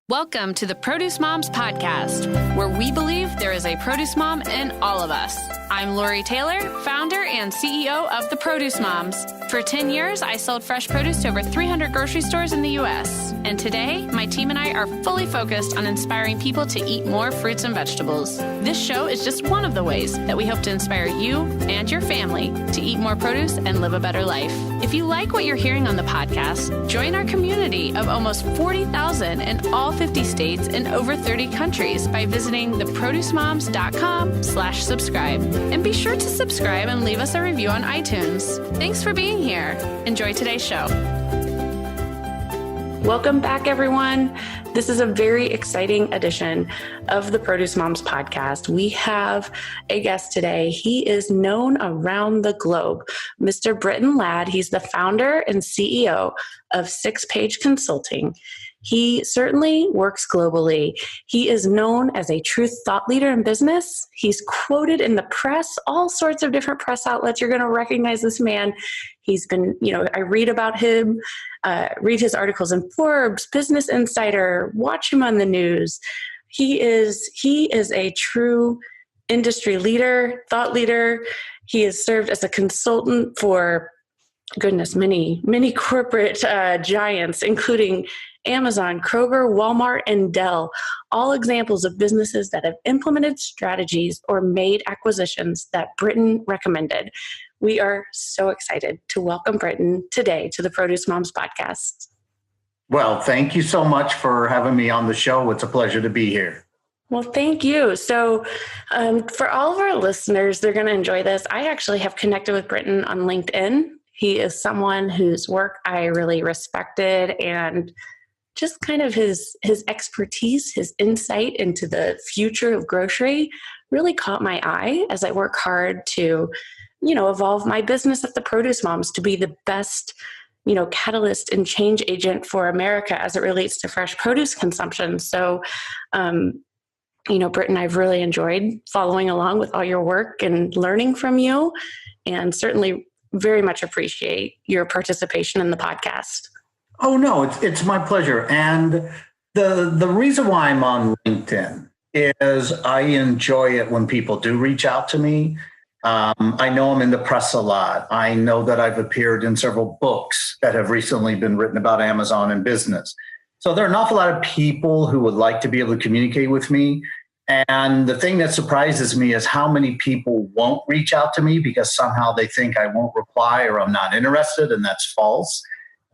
Welcome to the Produce Moms podcast, where we believe there is a produce mom in all of us. I'm Lori Taylor, founder and CEO of the Produce Moms. For 10 years, I sold fresh produce to over 300 grocery stores in the U.S. And today, my team and I are fully focused on inspiring people to eat more fruits and vegetables. This show is just one of the ways that we hope to inspire you and your family to eat more produce and live a better life. If you like what you're hearing on the podcast, join our community of almost 40,000 in all 50 states and over 30 countries by visiting theproducemoms.com/subscribe. And be sure to subscribe and leave us a review on iTunes. Thanks for being here. Enjoy today's show. Welcome back, everyone. This is a very exciting edition of the Produce Moms podcast. We have a guest today. He is known around the globe, Mr. Brittain Ladd. He's the founder and CEO of 6-Page Consulting. He certainly works globally. He is known as a true thought leader in business. He's quoted in the press, all sorts of different press outlets. You're going to recognize this man. He's been, I read about him, read his articles in Forbes, Business Insider, watch him on the news. He is a true industry leader, thought leader. He has served as a consultant for, many corporate giants, including Amazon, Kroger, Walmart, and Dell, all examples of businesses that have implemented strategies or made acquisitions that Brittain recommended. We are so excited to welcome Brittain today to the Produce Moms podcast. Well, thank you so much for having me on the show. It's a pleasure to be here. Well, thank you. So for all of our listeners, they're going to enjoy this. I actually have connected with Brittain on LinkedIn. He is someone whose work I really respected, and just kind of his expertise, his insight into the future of grocery really caught my eye as I work hard to, evolve my business at the Produce Moms to be the best, catalyst and change agent for America as it relates to fresh produce consumption. So, Brittain, I've really enjoyed following along with all your work and learning from you, and certainly very much appreciate your participation in the podcast. Oh, no, it's my pleasure. And the reason why I'm on LinkedIn is I enjoy it when people do reach out to me. I know I'm in the press a lot. I know that I've appeared in several books that have recently been written about Amazon and business. So there are an awful lot of people who would like to be able to communicate with me. And the thing that surprises me is how many people won't reach out to me because somehow they think I won't reply or I'm not interested, and that's false.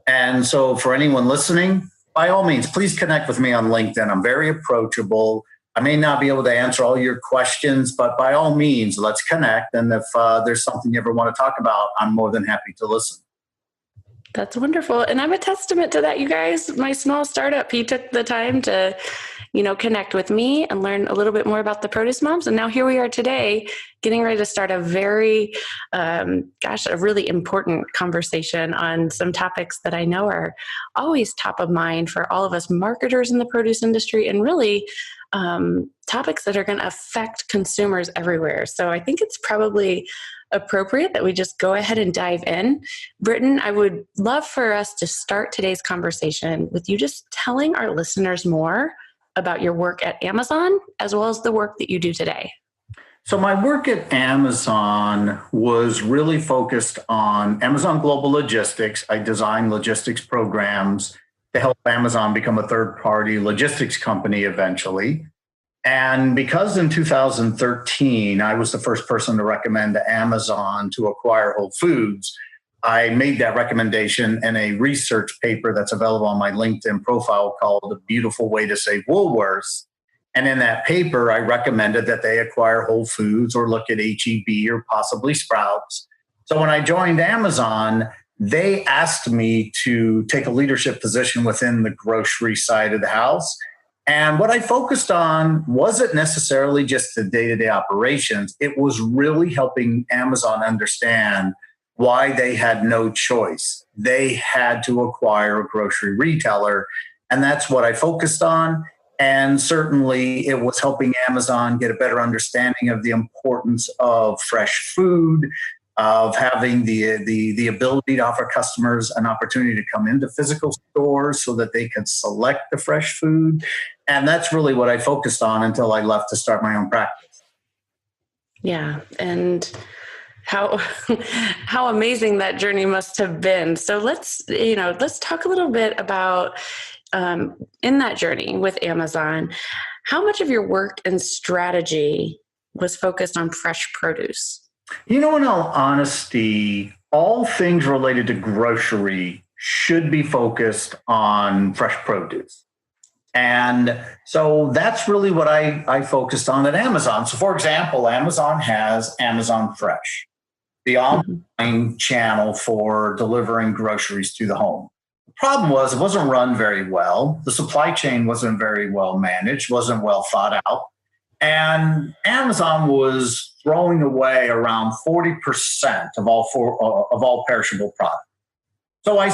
And so for anyone listening, by all means, please connect with me on LinkedIn. I'm very approachable. I may not be able to answer all your questions, but by all means, let's connect. And if there's something you ever want to talk about, I'm more than happy to listen. That's wonderful. And I'm a testament to that, you guys. My small startup, he took the time to, connect with me and learn a little bit more about the Produce Moms. And now here we are today, getting ready to start a very, a really important conversation on some topics that I know are always top of mind for all of us marketers in the produce industry, and really topics that are going to affect consumers everywhere. So I think it's probably appropriate that we just go ahead and dive in. Brittain, I would love for us to start today's conversation with you just telling our listeners more about your work at Amazon, as well as the work that you do today. So my work at Amazon was really focused on Amazon Global Logistics. I designed logistics programs to help Amazon become a third-party logistics company eventually. And because in 2013, I was the first person to recommend to Amazon to acquire Whole Foods, I made that recommendation in a research paper that's available on my LinkedIn profile called A Beautiful Way to Save Woolworths. And in that paper, I recommended that they acquire Whole Foods or look at H-E-B or possibly Sprouts. So when I joined Amazon, they asked me to take a leadership position within the grocery side of the house. And what I focused on wasn't necessarily just the day-to-day operations. It was really helping Amazon understand why they had no choice. They had to acquire a grocery retailer. And that's what I focused on. And certainly it was helping Amazon get a better understanding of the importance of fresh food, of having the ability to offer customers an opportunity to come into physical stores so that they can select the fresh food. And that's really what I focused on until I left to start my own practice. Yeah. And how amazing that journey must have been. So let's talk a little bit about in that journey with Amazon, how much of your work and strategy was focused on fresh produce? In all honesty, all things related to grocery should be focused on fresh produce. And so that's really what I focused on at Amazon. So for example, Amazon has Amazon Fresh, the online channel for delivering groceries to the home. The problem was it wasn't run very well. The supply chain wasn't very well managed, wasn't well thought out. And Amazon was throwing away around 40% of all perishable products. So I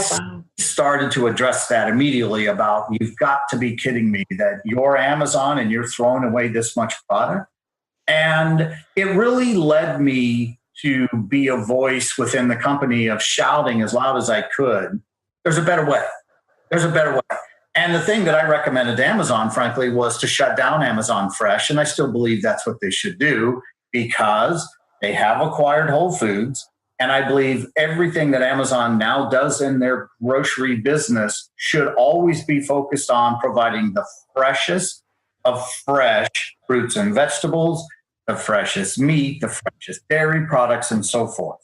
started to address that immediately about, you've got to be kidding me that you're Amazon and you're throwing away this much product. And it really led me to be a voice within the company of shouting as loud as I could, there's a better way. There's a better way. And the thing that I recommended to Amazon, frankly, was to shut down Amazon Fresh. And I still believe that's what they should do because they have acquired Whole Foods. And I believe everything that Amazon now does in their grocery business should always be focused on providing the freshest of fresh fruits and vegetables, the freshest meat, the freshest dairy products, and so forth.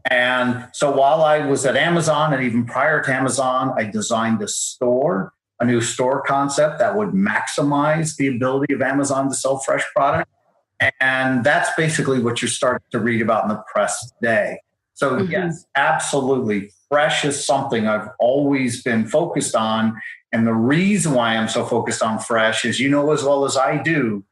And so while I was at Amazon and even prior to Amazon, I designed a new store concept that would maximize the ability of Amazon to sell fresh product. And that's basically what you're starting to read about in the press today. So yes, absolutely. Fresh is something I've always been focused on. And the reason why I'm so focused on fresh is, as well as I do,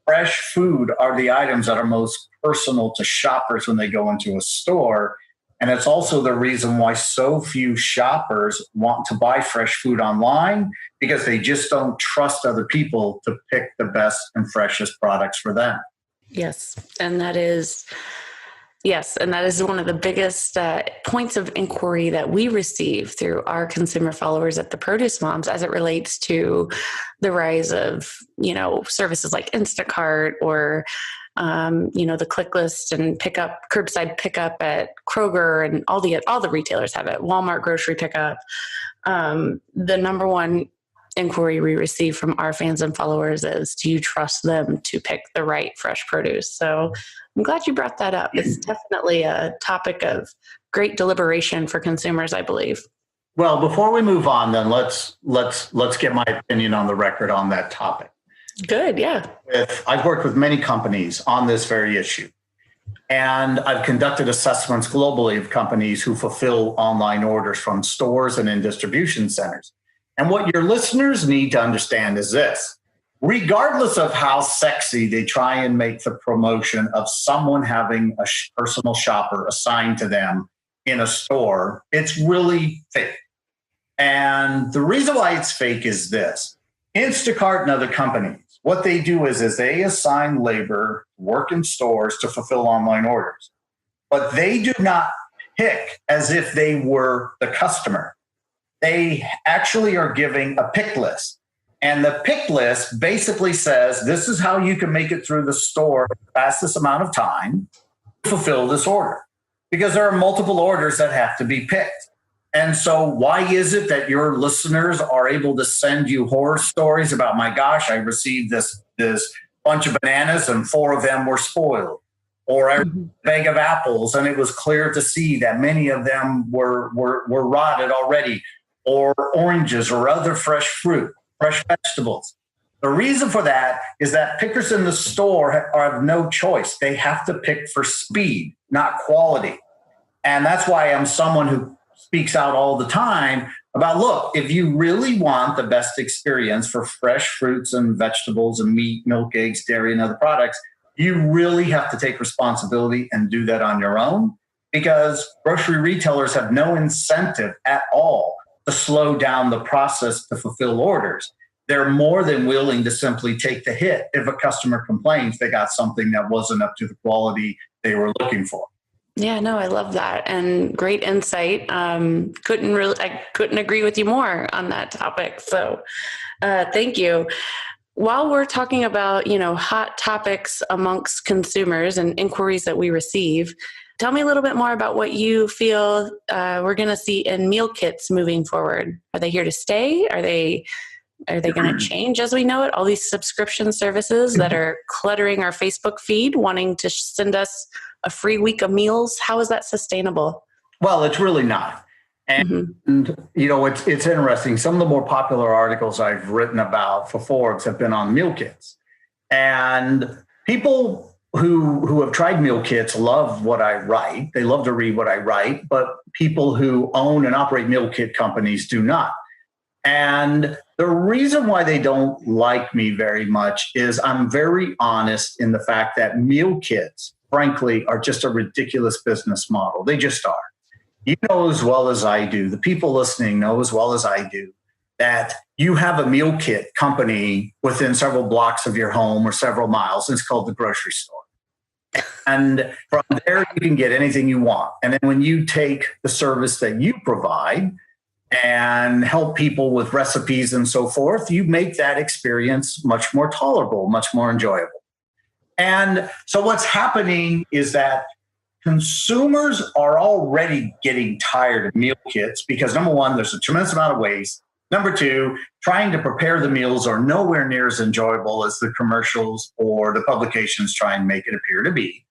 fresh food are the items that are most personal to shoppers when they go into a store. And it's also the reason why so few shoppers want to buy fresh food online, because they just don't trust other people to pick the best and freshest products for them. Yes. And that is one of the biggest points of inquiry that we receive through our consumer followers at the Produce Moms as it relates to the rise of, services like Instacart or the click list and pickup, curbside pickup at Kroger, and all the retailers have it. Walmart grocery pickup. The number one inquiry we receive from our fans and followers is, do you trust them to pick the right fresh produce? So I'm glad you brought that up. It's definitely a topic of great deliberation for consumers, I believe. Well, before we move on, then let's get my opinion on the record on that topic. Good, yeah. I've worked with many companies on this very issue, and I've conducted assessments globally of companies who fulfill online orders from stores and in distribution centers. And what your listeners need to understand is this: regardless of how sexy they try and make the promotion of someone having a personal shopper assigned to them in a store, it's really fake. And the reason why it's fake is this: Instacart and other companies, what they do is they assign labor, work in stores to fulfill online orders. But they do not pick as if they were the customer. They actually are giving a pick list. And the pick list basically says, this is how you can make it through the store in the fastest amount of time to fulfill this order. Because there are multiple orders that have to be picked. And so why is it that your listeners are able to send you horror stories about, my gosh, I received this bunch of bananas and 4 of them were spoiled? Or a bag of apples and it was clear to see that many of them were rotted already? Or oranges or other fresh fruit, fresh vegetables. The reason for that is that pickers in the store have no choice. They have to pick for speed, not quality. And that's why I'm someone who speaks out all the time about, look, if you really want the best experience for fresh fruits and vegetables and meat, milk, eggs, dairy, and other products, you really have to take responsibility and do that on your own, because grocery retailers have no incentive at all to slow down the process to fulfill orders. They're more than willing to simply take the hit if a customer complains they got something that wasn't up to the quality they were looking for. Yeah, no, I love that, and great insight. I couldn't agree with you more on that topic. So, thank you. While we're talking about, hot topics amongst consumers and inquiries that we receive, tell me a little bit more about what you feel we're going to see in meal kits moving forward. Are they here to stay? Are they going to change as we know it? All these subscription services that are cluttering our Facebook feed, wanting to send us a free week of meals. How is that sustainable? Well, it's really not. And, it's interesting. Some of the more popular articles I've written about for Forbes have been on meal kits. And people who have tried meal kits love what I write. They love to read what I write, but people who own and operate meal kit companies do not. And the reason why they don't like me very much is I'm very honest in the fact that meal kits, frankly, are just a ridiculous business model. They just are. You know as well as I do, the people listening know as well as I do, that you have a meal kit company within several blocks of your home or several miles. And it's called the grocery store. And from there, you can get anything you want. And then when you take the service that you provide and help people with recipes and so forth, you make that experience much more tolerable, much more enjoyable. And so what's happening is that consumers are already getting tired of meal kits because, number one, there's a tremendous amount of waste. Number two, trying to prepare the meals are nowhere near as enjoyable as the commercials or the publications try and make it appear to be.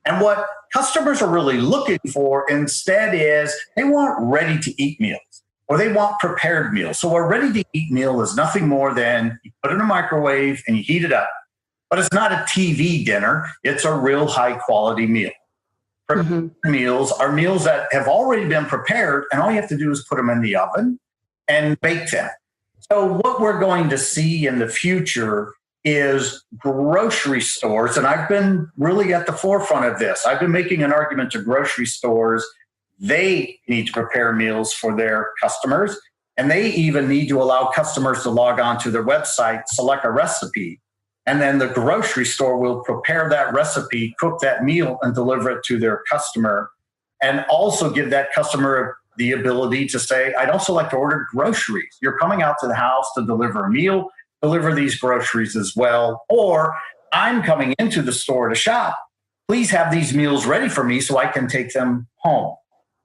And what customers are really looking for instead is they want ready-to-eat meals or they want prepared meals. So a ready-to-eat meal is nothing more than you put it in a microwave and you heat it up. But it's not a TV dinner. It's a real high-quality meal. Meals are meals that have already been prepared, and all you have to do is put them in the oven and bake them. So what we're going to see in the future is grocery stores, and I've been really at the forefront of this. I've been making an argument to grocery stores. They need to prepare meals for their customers, and they even need to allow customers to log on to their website, select a recipe, and then the grocery store will prepare that recipe, cook that meal, and deliver it to their customer, and also give that customer the ability to say, I'd also like to order groceries. You're coming out to the house to deliver a meal, deliver these groceries as well. Or I'm coming into the store to shop. Please have these meals ready for me so I can take them home.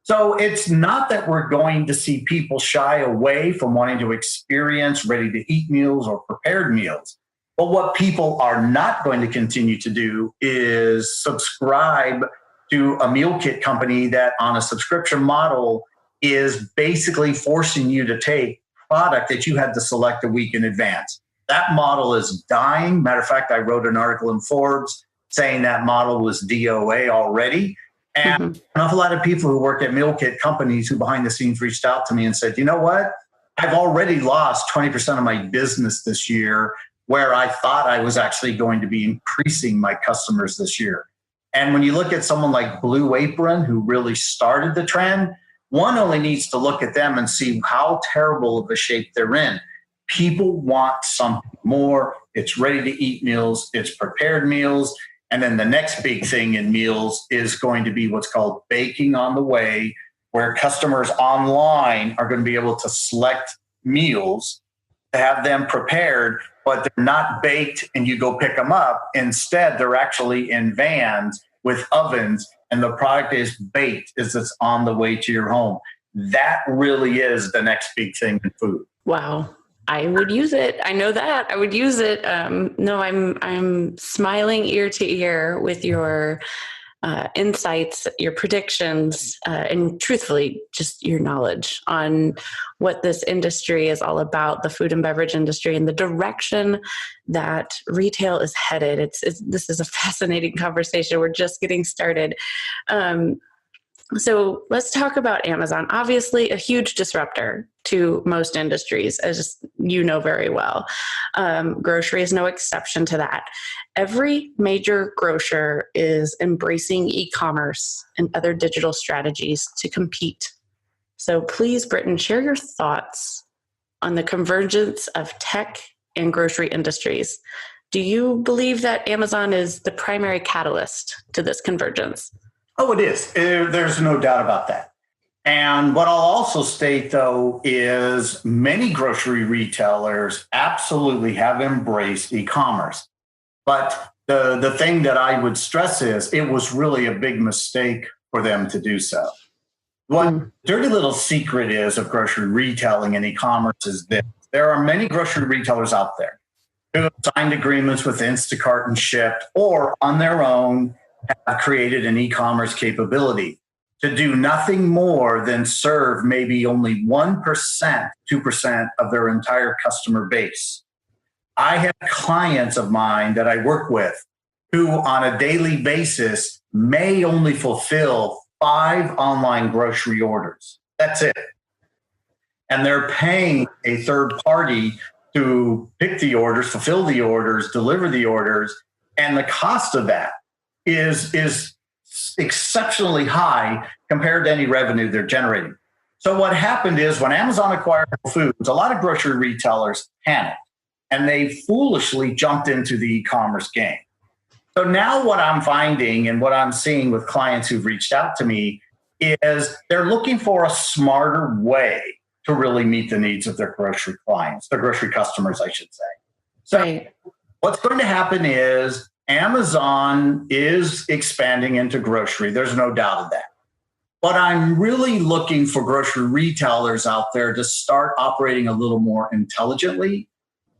So it's not that we're going to see people shy away from wanting to experience ready-to-eat meals or prepared meals. But what people are not going to continue to do is subscribe to a meal kit company that on a subscription model is basically forcing you to take product that you had to select a week in advance. That model is dying. Matter of fact, I wrote an article in Forbes saying that model was DOA already. And an awful lot of people who work at meal kit companies who behind the scenes reached out to me and said, you know what? I've already lost 20% of my business this year where I thought I was actually going to be increasing my customers this year. And when you look at someone like Blue Apron, who really started the trend, one only needs to look at them and see how terrible of a shape they're in. People want something more. It's ready-to-eat meals. It's prepared meals. And then the next big thing in meals is going to be what's called baking on the way, where customers online are going to be able to select meals to have them prepared, but they're not baked and you go pick them up. Instead, they're actually in vans with ovens and the product is baked as it's on the way to your home. That really is the next big thing in food. Wow. I would use it. I know that I would use it. No, I'm smiling ear to ear with your insights, your predictions, and truthfully, just your knowledge on what this industry is all about, the food and beverage industry, and the direction that retail is headed. This is a fascinating conversation. We're just getting started. So let's talk about Amazon. Obviously, a huge disruptor to most industries, as you know very well. Grocery is no exception to that. Every major grocer is embracing e-commerce and other digital strategies to compete. So please, Brittain, share your thoughts on the convergence of tech and grocery industries. Do you believe that Amazon is the primary catalyst to this convergence? Oh, it is. There's no doubt about that. And what I'll also state, though, is many grocery retailers absolutely have embraced e-commerce. But the thing that I would stress is it was really a big mistake for them to do so. What dirty little secret is of grocery retailing and e-commerce is this. There are many grocery retailers out there who have signed agreements with Instacart and Shipt, or on their own have created an e-commerce capability to do nothing more than serve maybe only 1%, 2% of their entire customer base. I have clients of mine that I work with who on a daily basis may only fulfill 5 online grocery orders. That's it. And they're paying a third party to pick the orders, fulfill the orders, deliver the orders. And the cost of that is exceptionally high compared to any revenue they're generating. So what happened is when Amazon acquired Whole Foods, a lot of grocery retailers panicked and they foolishly jumped into the e-commerce game. So now what I'm finding and what I'm seeing with clients who've reached out to me is they're looking for a smarter way to really meet the needs of their grocery clients, their grocery customers, I should say. So right. What's going to happen is Amazon is expanding into grocery. There's no doubt of that. But I'm really looking for grocery retailers out there to start operating a little more intelligently.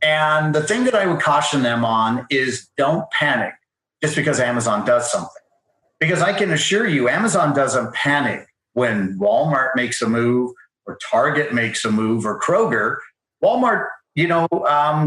And the thing that I would caution them on is don't panic just because Amazon does something. Because I can assure you, Amazon doesn't panic when Walmart makes a move or Target makes a move or Kroger. Walmart,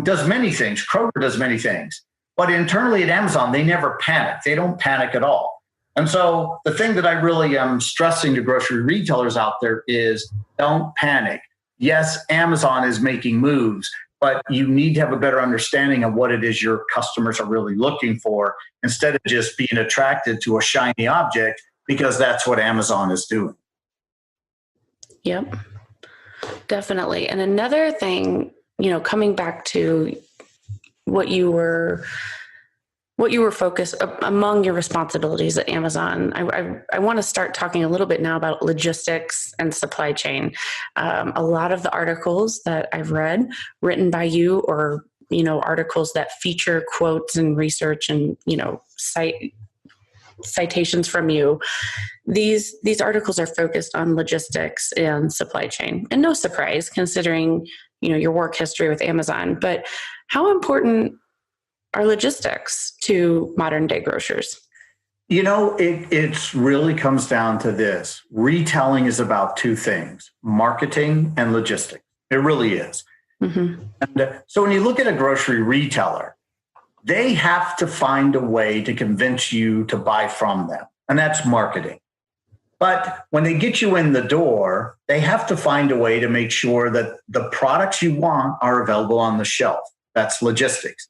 does many things. Kroger does many things. But internally at Amazon, they never panic. They don't panic at all. And so the thing that I really am stressing to grocery retailers out there is don't panic. Yes, Amazon is making moves, but you need to have a better understanding of what it is your customers are really looking for instead of just being attracted to a shiny object because that's what Amazon is doing. Yep, definitely. And another thing, coming back to what you were focused among your responsibilities at Amazon, I want to start talking a little bit now about logistics and supply chain. A lot of the articles that I've read written by you or, articles that feature quotes and research and, citations from you, these articles are focused on logistics and supply chain. And no surprise considering, your work history with Amazon, but how important are logistics to modern day grocers? It really comes down to this. Retailing is about 2 things, marketing and logistics. It really is. Mm-hmm. And so when you look at a grocery retailer, they have to find a way to convince you to buy from them. And that's marketing. But when they get you in the door, they have to find a way to make sure that the products you want are available on the shelf. That's logistics.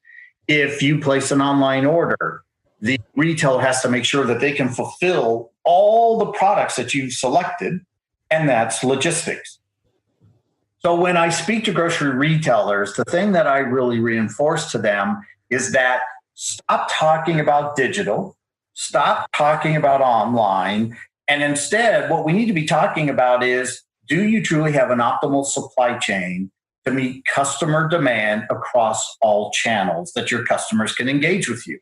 If you place an online order, the retailer has to make sure that they can fulfill all the products that you've selected, and that's logistics. So when I speak to grocery retailers, the thing that I really reinforce to them is that stop talking about digital, stop talking about online, and instead what we need to be talking about is, do you truly have an optimal supply chain to meet customer demand across all channels that your customers can engage with you?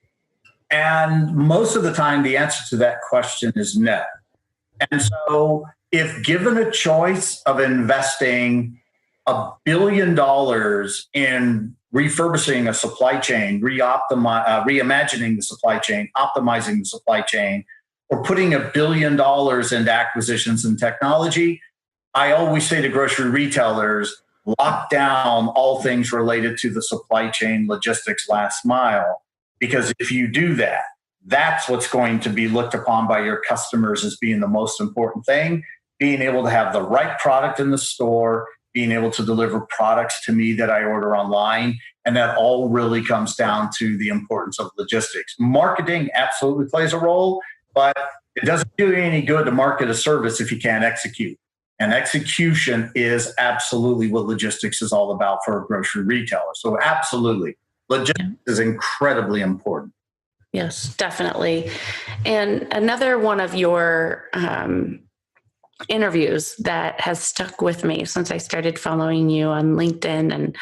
And most of the time, the answer to that question is no. And so if given a choice of investing $1 billion in refurbishing a supply chain, reimagining the supply chain, optimizing the supply chain, or putting $1 billion into acquisitions and technology, I always say to grocery retailers, lock down all things related to the supply chain, logistics, last mile. Because if you do that, that's what's going to be looked upon by your customers as being the most important thing. Being able to have the right product in the store, being able to deliver products to me that I order online. And that all really comes down to the importance of logistics. Marketing absolutely plays a role, but it doesn't do you any good to market a service if you can't execute. And execution is absolutely what logistics is all about for a grocery retailer. So absolutely, logistics is incredibly important. Yes, definitely. And another one of your interviews that has stuck with me since I started following you on LinkedIn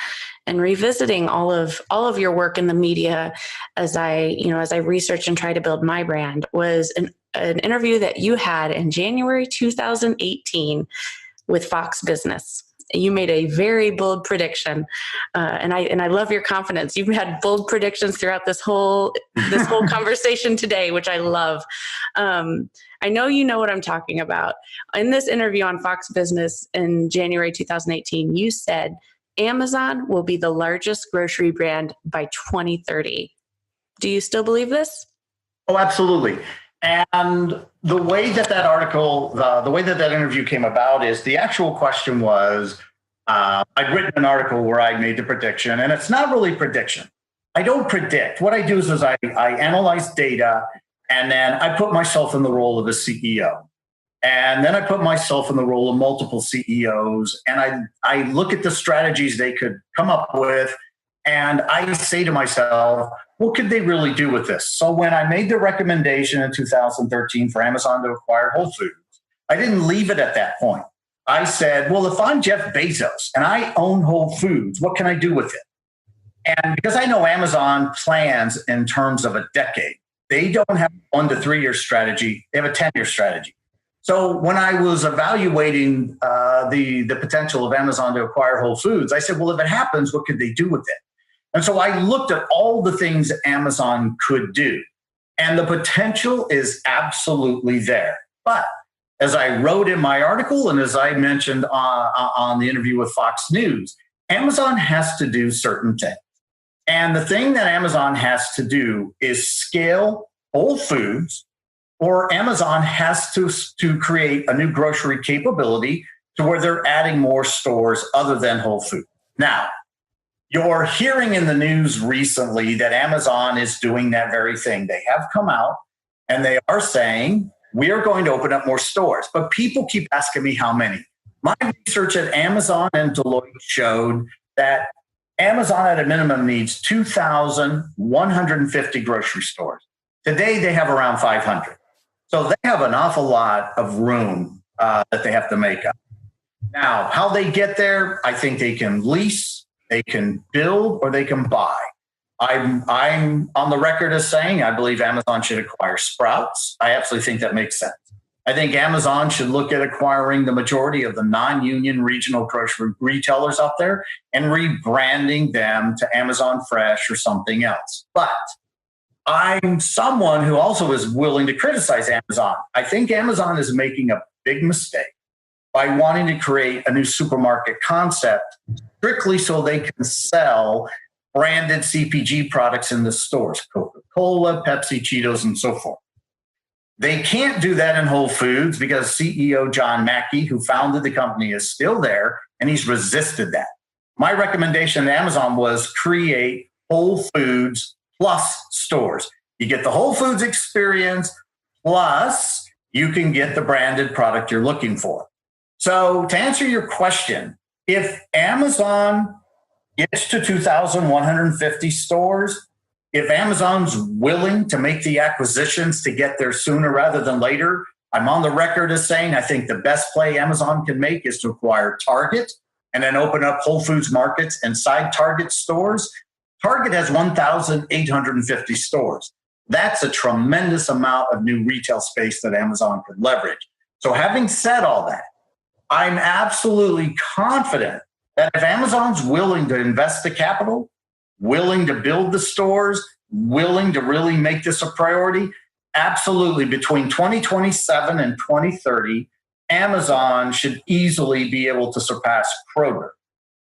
and revisiting all of your work in the media as I research and try to build my brand was an interview that you had in January 2018 with Fox Business. You made a very bold prediction, and I love your confidence. You've had bold predictions throughout this whole conversation today, which I love. I know you know what I'm talking about. In this interview on Fox Business in January 2018, you said Amazon will be the largest grocery brand by 2030. Do you still believe this? Oh, absolutely. And the way that article, the way that interview came about is the actual question was, I'd written an article where I made the prediction, and it's not really prediction. I don't predict. What I do is I analyze data, and then I put myself in the role of a CEO. And then I put myself in the role of multiple CEOs, and I look at the strategies they could come up with, and I say to myself, what could they really do with this? So when I made the recommendation in 2013 for Amazon to acquire Whole Foods, I didn't leave it at that point. I said, well, if I'm Jeff Bezos and I own Whole Foods, what can I do with it? And because I know Amazon plans in terms of a decade, they don't have a 1 to 3 year strategy. They have a 10-year strategy. So when I was evaluating the potential of Amazon to acquire Whole Foods, I said, well, if it happens, what could they do with it? And so I looked at all the things Amazon could do, and the potential is absolutely there. But as I wrote in my article, and as I mentioned on the interview with Fox News, Amazon has to do certain things. And the thing that Amazon has to do is scale Whole Foods, or Amazon has to create a new grocery capability to where they're adding more stores other than Whole Foods. Now, you're hearing in the news recently that Amazon is doing that very thing. They have come out and they are saying, we are going to open up more stores. But people keep asking me how many. My research at Amazon and Deloitte showed that Amazon at a minimum needs 2,150 grocery stores. Today, they have around 500. So they have an awful lot of room that they have to make up. Now, how they get there, I think they can lease, they can build, or they can buy. I'm on the record as saying I believe Amazon should acquire Sprouts. I absolutely think that makes sense. I think Amazon should look at acquiring the majority of the non-union regional grocery retailers out there and rebranding them to Amazon Fresh or something else. But I'm someone who also is willing to criticize Amazon. I think Amazon is making a big mistake by wanting to create a new supermarket concept strictly so they can sell branded CPG products in the stores, Coca-Cola, Pepsi, Cheetos, and so forth. They can't do that in Whole Foods because CEO John Mackey, who founded the company, is still there, and he's resisted that. My recommendation to Amazon was create Whole Foods plus stores. You get the Whole Foods experience, plus you can get the branded product you're looking for. So to answer your question, if Amazon gets to 2,150 stores, if Amazon's willing to make the acquisitions to get there sooner rather than later, I'm on the record as saying I think the best play Amazon can make is to acquire Target and then open up Whole Foods markets inside Target stores. Target has 1,850 stores. That's a tremendous amount of new retail space that Amazon could leverage. So having said all that, I'm absolutely confident that if Amazon's willing to invest the capital, willing to build the stores, willing to really make this a priority, absolutely between 2027 and 2030, Amazon should easily be able to surpass Kroger.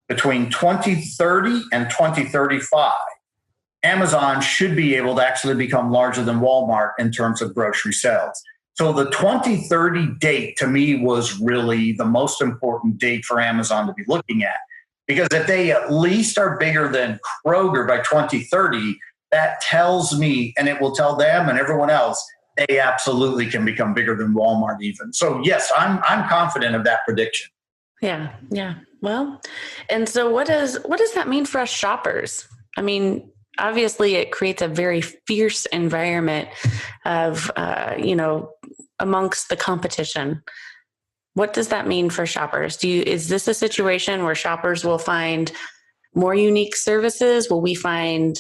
Between 2030 and 2035, Amazon should be able to actually become larger than Walmart in terms of grocery sales. So the 2030 date to me was really the most important date for Amazon to be looking at. Because if they at least are bigger than Kroger by 2030, that tells me, and it will tell them and everyone else, they absolutely can become bigger than Walmart even. So yes, I'm confident of that prediction. Yeah. Well, and so what does that mean for us shoppers? I mean, obviously it creates a very fierce environment of, amongst the competition. What does that mean for shoppers? Is this a situation where shoppers will find more unique services? Will we find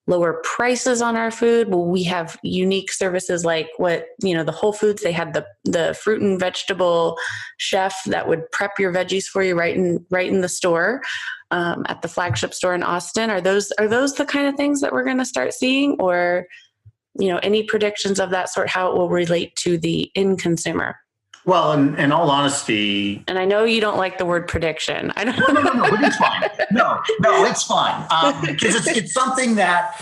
lower prices on our food? Will we have unique services like the Whole Foods, they had the fruit and vegetable chef that would prep your veggies for you right in the store, at the flagship store in Austin. Are those the kind of things that we're going to start seeing, or, any predictions of that sort, how it will relate to the end consumer? Well, in all honesty, and I know you don't like the word prediction. I don't. No, but it's fine. No, it's fine, because it's something that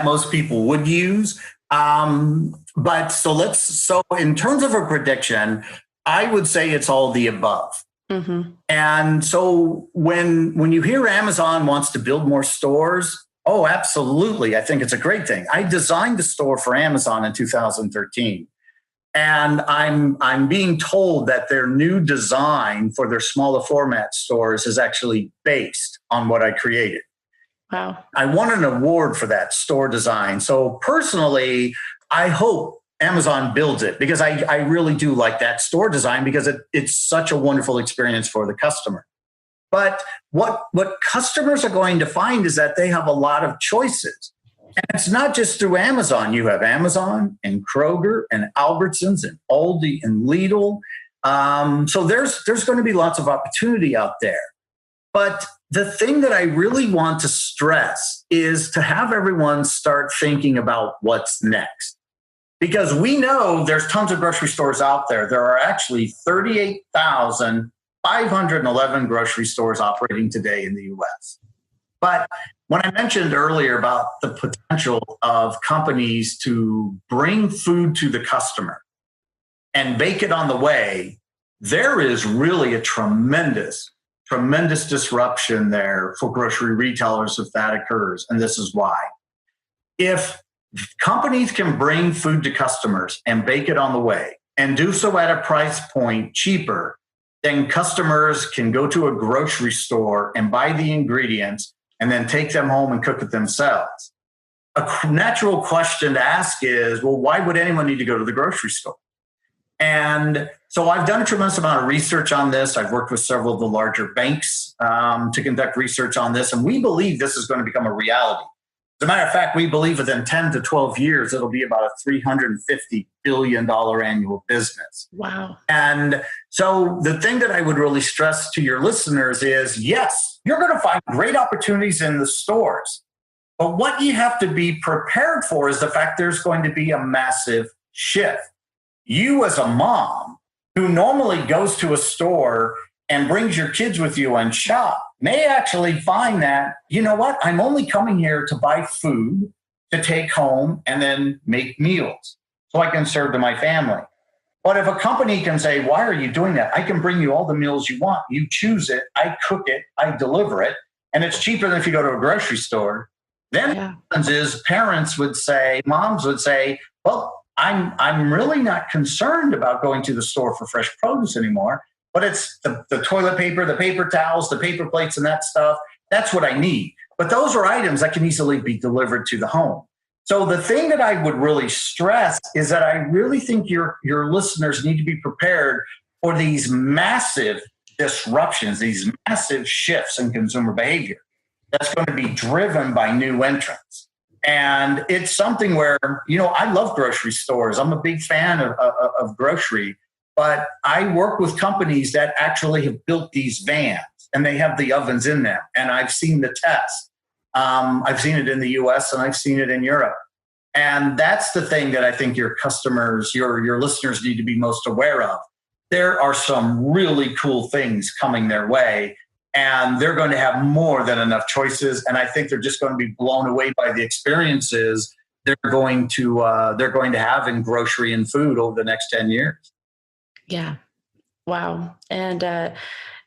most people would use. But so in terms of a prediction, I would say it's all the above. Mm-hmm. And so when you hear Amazon wants to build more stores, oh, absolutely, I think it's a great thing. I designed a store for Amazon in 2013. And I'm being told that their new design for their smaller format stores is actually based on what I created. Wow. I won an award for that store design. So personally, I hope Amazon builds it, because I really do like that store design, because it's such a wonderful experience for the customer. But what customers are going to find is that they have a lot of choices. And it's not just through Amazon. You have Amazon and Kroger and Albertsons and Aldi and Lidl. So there's going to be lots of opportunity out there. But the thing that I really want to stress is to have everyone start thinking about what's next. Because we know there's tons of grocery stores out there. There are actually 38,511 grocery stores operating today in the U.S. But when I mentioned earlier about the potential of companies to bring food to the customer and bake it on the way, there is really a tremendous disruption there for grocery retailers if that occurs. And this is why. If companies can bring food to customers and bake it on the way and do so at a price point cheaper, then customers can go to a grocery store and buy the ingredients and then take them home and cook it themselves. A natural question to ask is, well, why would anyone need to go to the grocery store? And so I've done a tremendous amount of research on this. I've worked with several of the larger banks to conduct research on this, and we believe this is going to become a reality. As a matter of fact, we believe within 10 to 12 years, it'll be about a $350 billion annual business. Wow. And so the thing that I would really stress to your listeners is, yes, you're going to find great opportunities in the stores. But what you have to be prepared for is the fact there's going to be a massive shift. You as a mom who normally goes to a store and brings your kids with you and shop may actually find that, you know what, I'm only coming here to buy food to take home and then make meals so I can serve to my family. But if a company can say, why are you doing that? I can bring you all the meals you want. You choose it. I cook it. I deliver it. And it's cheaper than if you go to a grocery store. Then what happens is parents would say, moms would say, well, I'm really not concerned about going to the store for fresh produce anymore, but it's the toilet paper, the paper towels, the paper plates, and that stuff. That's what I need. But those are items that can easily be delivered to the home. So the thing that I would really stress is that I really think your listeners need to be prepared for these massive disruptions, these massive shifts in consumer behavior that's going to be driven by new entrants. And it's something where, I love grocery stores. I'm a big fan of grocery, but I work with companies that actually have built these vans and they have the ovens in them. And I've seen the test. I've seen it in the US and I've seen it in Europe. And that's the thing that I think your customers, your listeners need to be most aware of. There are some really cool things coming their way. And they're going to have more than enough choices. And I think they're just going to be blown away by the experiences they're going to have in grocery and food over the next 10 years. Yeah. Wow. And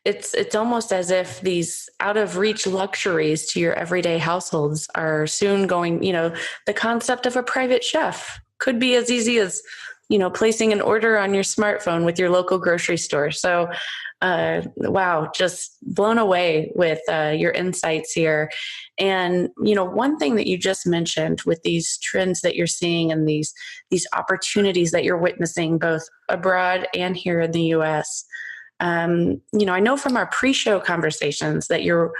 it's almost as if these out of reach luxuries to your everyday households are soon going, the concept of a private chef could be as easy as, placing an order on your smartphone with your local grocery store. So Wow, just blown away with your insights here. And, one thing that you just mentioned with these trends that you're seeing and these opportunities that you're witnessing both abroad and here in the US. I know from our pre-show conversations that you're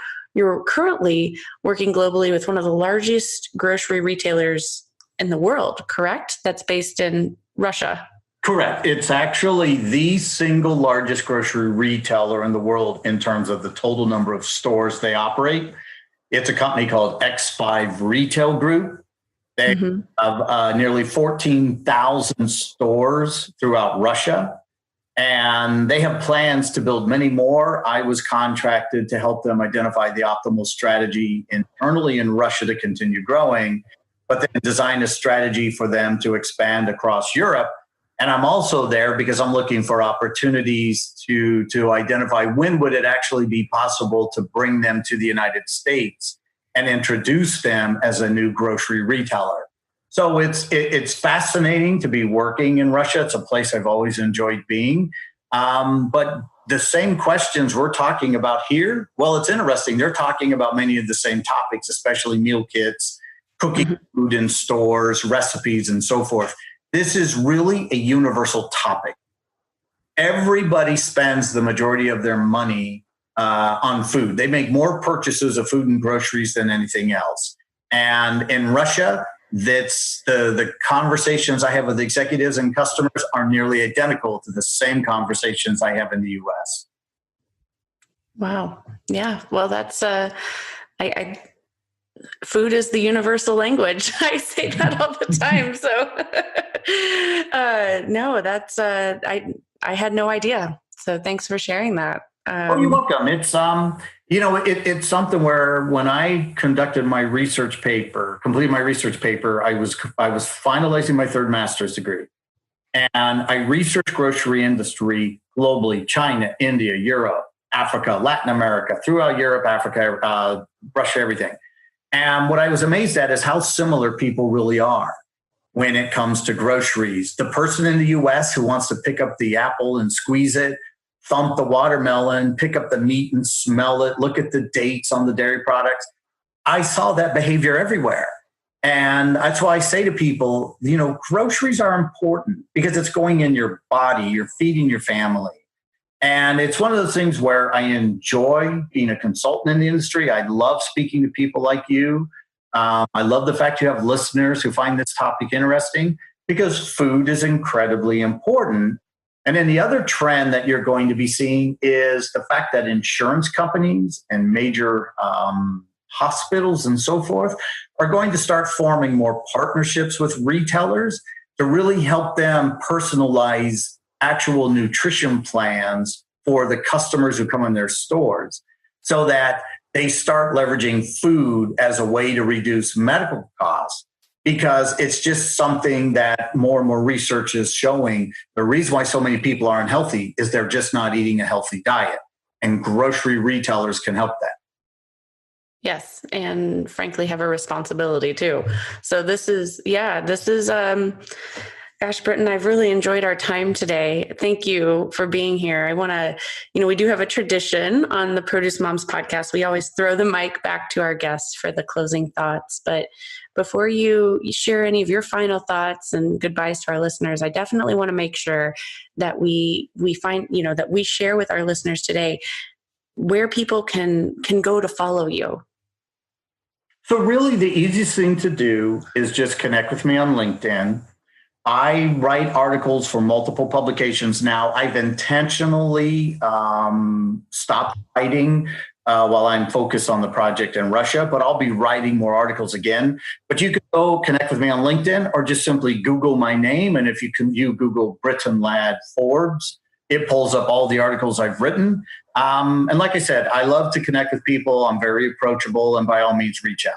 currently working globally with one of the largest grocery retailers in the world, correct? That's based in Russia. Correct. It's actually the single largest grocery retailer in the world in terms of the total number of stores they operate. It's a company called X5 Retail Group. They have nearly 14,000 stores throughout Russia, and they have plans to build many more. I was contracted to help them identify the optimal strategy internally in Russia to continue growing, but then design a strategy for them to expand across Europe. And I'm also there because I'm looking for opportunities to identify when would it actually be possible to bring them to the United States and introduce them as a new grocery retailer. So it's fascinating to be working in Russia. It's a place I've always enjoyed being. But the same questions we're talking about here, well, it's interesting. They're talking about many of the same topics, especially meal kits, cooking food in stores, recipes, and so forth. This is really a universal topic. Everybody spends the majority of their money on food. They make more purchases of food and groceries than anything else. And in Russia, that's the conversations I have with executives and customers are nearly identical to the same conversations I have in the US. Wow. Yeah. Well, that's food is the universal language. I say that all the time. So no, that's I had no idea. So thanks for sharing that. You're welcome. It's it's something where when I completed my research paper, I was finalizing my third master's degree, and I researched grocery industry globally: China, India, Europe, Africa, Latin America, throughout Europe, Africa, Russia, everything. And what I was amazed at is how similar people really are when it comes to groceries. The person in the US who wants to pick up the apple and squeeze it, thump the watermelon, pick up the meat and smell it, look at the dates on the dairy products. I saw that behavior everywhere. And that's why I say to people, groceries are important because it's going in your body, you're feeding your family. And it's one of those things where I enjoy being a consultant in the industry. I love speaking to people like you. I love the fact you have listeners who find this topic interesting because food is incredibly important. And then the other trend that you're going to be seeing is the fact that insurance companies and major hospitals and so forth are going to start forming more partnerships with retailers to really help them personalize actual nutrition plans for the customers who come in their stores so that they start leveraging food as a way to reduce medical costs, because it's just something that more and more research is showing. The reason why so many people are unhealthy is they're just not eating a healthy diet, and grocery retailers can help that. Yes. And frankly, have a responsibility too. So gosh, Brittain, I've really enjoyed our time today. Thank you for being here. I want to, we do have a tradition on the Produce Moms podcast. We always throw the mic back to our guests for the closing thoughts. But before you share any of your final thoughts and goodbyes to our listeners, I definitely want to make sure that we find, that we share with our listeners today where people can go to follow you. So really the easiest thing to do is just connect with me on LinkedIn. I write articles for multiple publications now. I've intentionally stopped writing while I'm focused on the project in Russia, but I'll be writing more articles again. But you can go connect with me on LinkedIn or just simply Google my name. And if you Google Brittain Ladd Forbes, it pulls up all the articles I've written. And like I said, I love to connect with people. I'm very approachable, and by all means, reach out.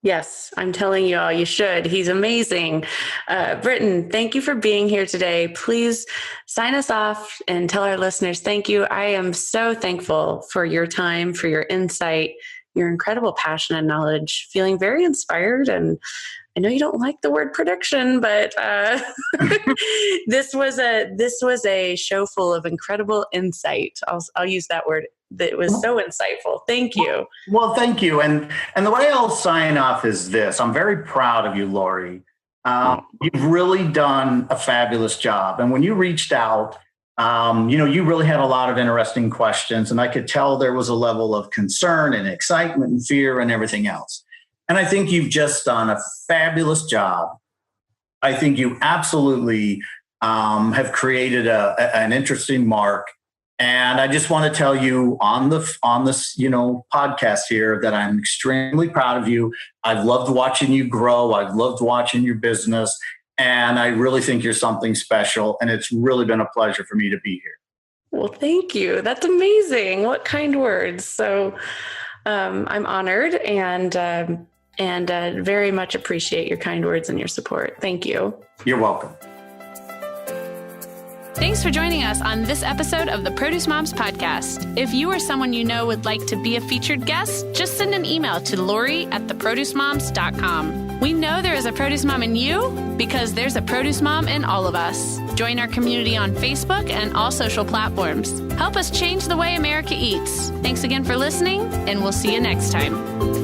Yes, I'm telling you all, you should. He's amazing. Brittain, thank you for being here today. Please sign us off and tell our listeners thank you. I am so thankful for your time, for your insight, your incredible passion and knowledge, feeling very inspired. And I know you don't like the word prediction, but this was a show full of incredible insight. I'll use that word. That was so insightful. Thank you. Well, thank you. And the way I'll sign off is this. I'm very proud of you, Lori. You've really done a fabulous job. And when you reached out, you really had a lot of interesting questions, and I could tell there was a level of concern and excitement and fear and everything else. And I think you've just done a fabulous job. I think you absolutely have created an interesting mark. And I just want to tell you on this, podcast here that I'm extremely proud of you. I've loved watching you grow. I've loved watching your business. And I really think you're something special. And it's really been a pleasure for me to be here. Well, thank you. That's amazing. What kind words. So I'm honored and very much appreciate your kind words and your support. Thank you. You're welcome. Thanks for joining us on this episode of the Produce Moms podcast. If you or someone you know would like to be a featured guest, just send an email to lori@theproducemoms.com. We know there is a produce mom in you because there's a produce mom in all of us. Join our community on Facebook and all social platforms. Help us change the way America eats. Thanks again for listening, and we'll see you next time.